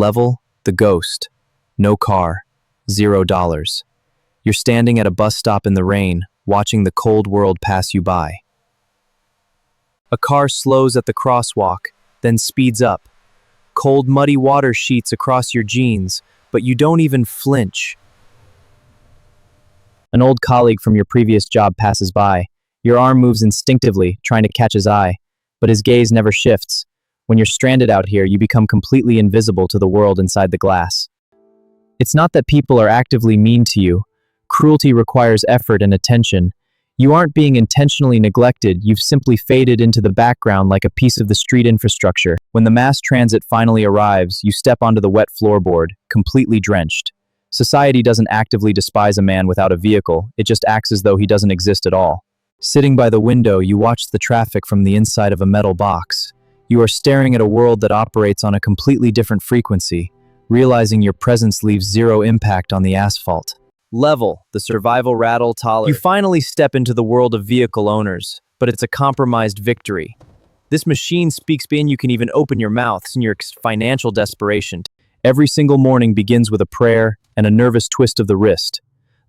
Level, the ghost. No car. $0. You're standing at a bus stop in the rain, watching the cold world pass you by. A car slows at the crosswalk, then speeds up. Cold, muddy water sheets across your jeans, but you don't even flinch. An old colleague from your previous job passes by. Your arm moves instinctively, trying to catch his eye, but his gaze never shifts. When you're stranded out here, you become completely invisible to the world inside the glass. It's not that people are actively mean to you. Cruelty requires effort and attention. You aren't being intentionally neglected, you've simply faded into the background like a piece of the street infrastructure. When the mass transit finally arrives, you step onto the wet floorboard, completely drenched. Society doesn't actively despise a man without a vehicle, it just acts as though he doesn't exist at all. Sitting by the window, you watch the traffic from the inside of a metal box. You are staring at a world that operates on a completely different frequency, realizing your presence leaves zero impact on the asphalt. Level, the survival rattle tolerance. You finally step into the world of vehicle owners, but it's a compromised victory. This machine speaks and you can even open your mouths in your financial desperation. Every single morning begins with a prayer and a nervous twist of the wrist.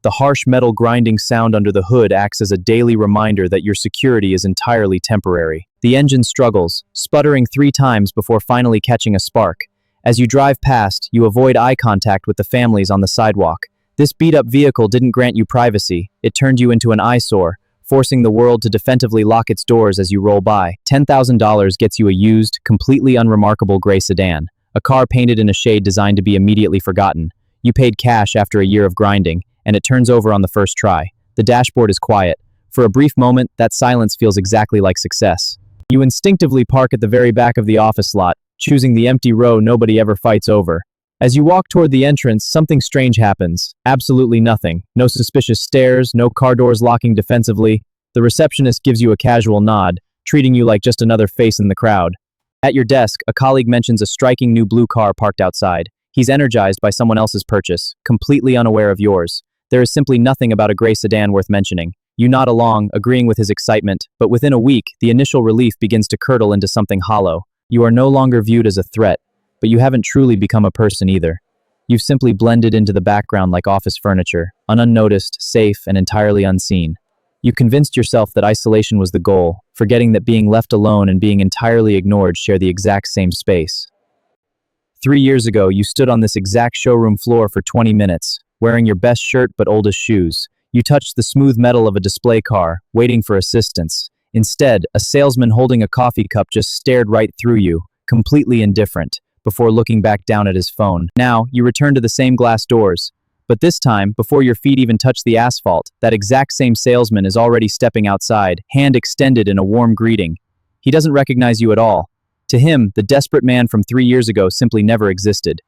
The harsh metal grinding sound under the hood acts as a daily reminder that your security is entirely temporary. The engine struggles, sputtering 3 times before finally catching a spark. As you drive past, you avoid eye contact with the families on the sidewalk. This beat-up vehicle didn't grant you privacy, it turned you into an eyesore, forcing the world to defensively lock its doors as you roll by. $10,000 gets you a used, completely unremarkable gray sedan, a car painted in a shade designed to be immediately forgotten. You paid cash after a year of grinding, and it turns over on the first try. The dashboard is quiet. For a brief moment, that silence feels exactly like success. You instinctively park at the very back of the office lot, choosing the empty row nobody ever fights over. As you walk toward the entrance, something strange happens. Absolutely nothing. No suspicious stares, no car doors locking defensively. The receptionist gives you a casual nod, treating you like just another face in the crowd. At your desk, a colleague mentions a striking new blue car parked outside. He's energized by someone else's purchase, completely unaware of yours. There is simply nothing about a gray sedan worth mentioning. You nod along, agreeing with his excitement, but within a week, the initial relief begins to curdle into something hollow. You are no longer viewed as a threat, but you haven't truly become a person either. You've simply blended into the background like office furniture, unnoticed, safe, and entirely unseen. You convinced yourself that isolation was the goal, forgetting that being left alone and being entirely ignored share the exact same space. 3 years ago, you stood on this exact showroom floor for 20 minutes, wearing your best shirt but oldest shoes. You touched the smooth metal of a display car, waiting for assistance. Instead, a salesman holding a coffee cup just stared right through you, completely indifferent, before looking back down at his phone. Now, you return to the same glass doors. But this time, before your feet even touch the asphalt, that exact same salesman is already stepping outside, hand extended in a warm greeting. He doesn't recognize you at all. To him, the desperate man from 3 years ago simply never existed.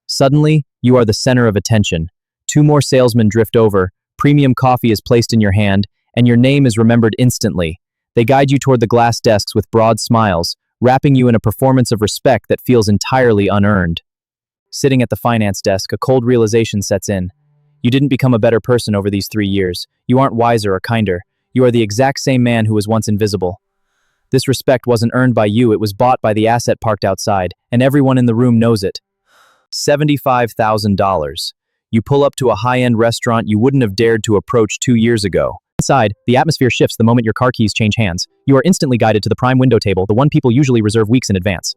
Suddenly, you are the center of attention. 2 more salesmen drift over, premium coffee is placed in your hand, and your name is remembered instantly. They guide you toward the glass desks with broad smiles, wrapping you in a performance of respect that feels entirely unearned. Sitting at the finance desk, a cold realization sets in. You didn't become a better person over these 3 years. You aren't wiser or kinder. You are the exact same man who was once invisible. This respect wasn't earned by you, it was bought by the asset parked outside, and everyone in the room knows it. $75,000. You pull up to a high-end restaurant you wouldn't have dared to approach 2 years ago. Inside, the atmosphere shifts the moment your car keys change hands. You are instantly guided to the prime window table, the one people usually reserve weeks in advance.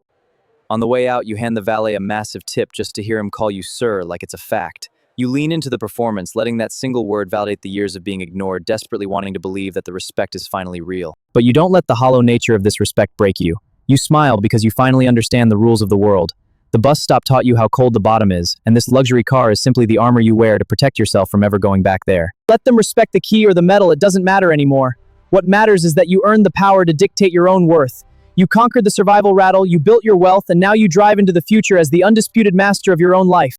On the way out, you hand the valet a massive tip just to hear him call you sir like it's a fact. You lean into the performance, letting that single word validate the years of being ignored, desperately wanting to believe that the respect is finally real. But you don't let the hollow nature of this respect break you. You smile because you finally understand the rules of the world. The bus stop taught you how cold the bottom is, and this luxury car is simply the armor you wear to protect yourself from ever going back there. Let them respect the key or the metal, it doesn't matter anymore. What matters is that you earned the power to dictate your own worth. You conquered the survival rattle, you built your wealth, and now you drive into the future as the undisputed master of your own life.